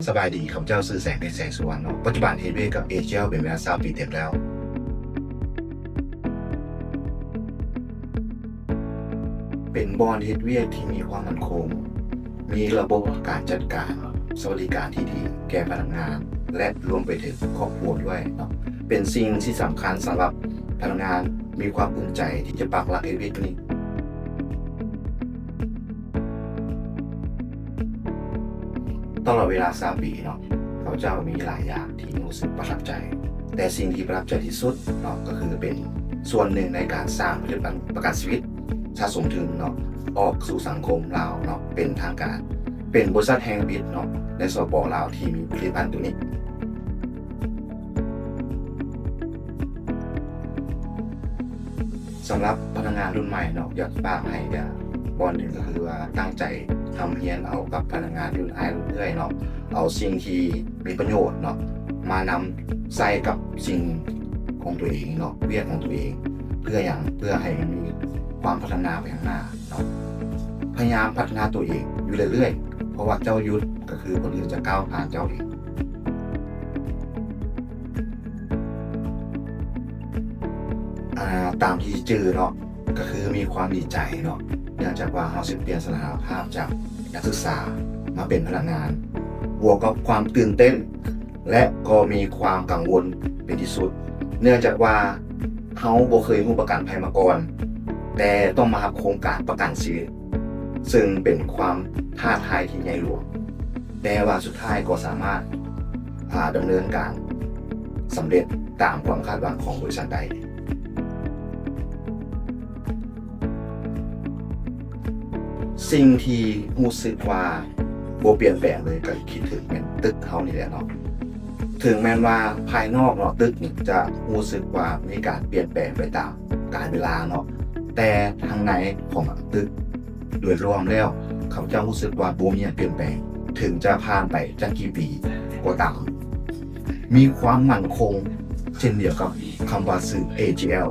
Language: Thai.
สบายดีข้าพเจ้าสื่อแสงเพชรแสงสุวรรณเนาะปัจจุบันเฮดเวย์กับเอเชียเป็นเวลา20 ปีเต็มแล้ว เป็นบอนเฮดเวย์ที่มีความมั่นคง มีระบบการจัดการสวัสดิการที่ดีแก่พนักงาน และรวมไปถึงครอบครัวด้วยเนาะเป็นสิ่งที่สำคัญสำหรับพนักงานมีความภูมิใจที่จะปักหลักเฮดเวย์นี้ตลอดเวลา20 ปีเนาะเขาเจ้ามีหลายอย่างที่รู้สึกประทับใจ แต่สิ่งที่ประทับใจที่สุดเนาะก็คือเป็นส่วนหนึ่งในการสร้างผลิตภัณฑ์ประกันชีวิตสะสมถึงเนาะออกสู่สังคมลาวเนาะเป็นทางการเป็นบริษัทแห่งบิดเนาะในสป.ลาวที่มีผลิตภัณฑ์ตัวนี้สำหรับพนักงานรุ่นใหม่เนาะอยากฝากให้บอนหนึ่งก็คือว่าตั้งใจทำเรียนเอากับพนักงานรุ่นรุ่นเรื่อยเนาะเอาสิ่งที่มีประโยชน์เนาะมานำใส่กับสิ่งของตัวเองเนาะเวียกของตัวเองเพื่อให้มีความพัฒนาไปข้างหน้าเนาะพยายามพัฒนาตัวเองอยู่เรื่อยๆเพราะว่าเจ้ายุทธก็คือคนอื่นจะก้าวผ่านเจ้าเองตามที่เจอเนาะก็คือมีความดีใจเนาะเนื่องจากว่าเราเปลี่ยนสถานภาพจากนักศึกษามาเป็นพนักงานบวกกับความตื่นเต้นและก็มีความกังวลเป็นที่สุดเนื่องจากว่าเขาบ่เคยรู้ประกันภัยมาก่อนแต่ต้องมาโครงการประกันชีวิตซึ่งเป็นความท้าทายที่ใหญ่หลวงแต่ว่าสุดท้ายก็สามารถดำเนินการสำเร็จตามความคาดหวังของบริษัทใดสิ่งที่รู้สึกว่าบ่เปลี่ยนแปลงเลยก็คิดถึงแม่นตึกเฮานี่แหละเนาะถึงแม้ว่าภายนอกเนาะตึกนี่จะรู้สึกว่ามีการเปลี่ยนแปลงไปตามกาลเวลาเนาะแต่ทางในของตึกโดยรวมแล้วเขาจะรู้สึกว่าบ่มีเปลี่ยนแปลงถึงจะผ่านไปจักกี่ปีก็ตามมีความมั่นคงเช่นเดียวกับคำว่าชื่อ AGL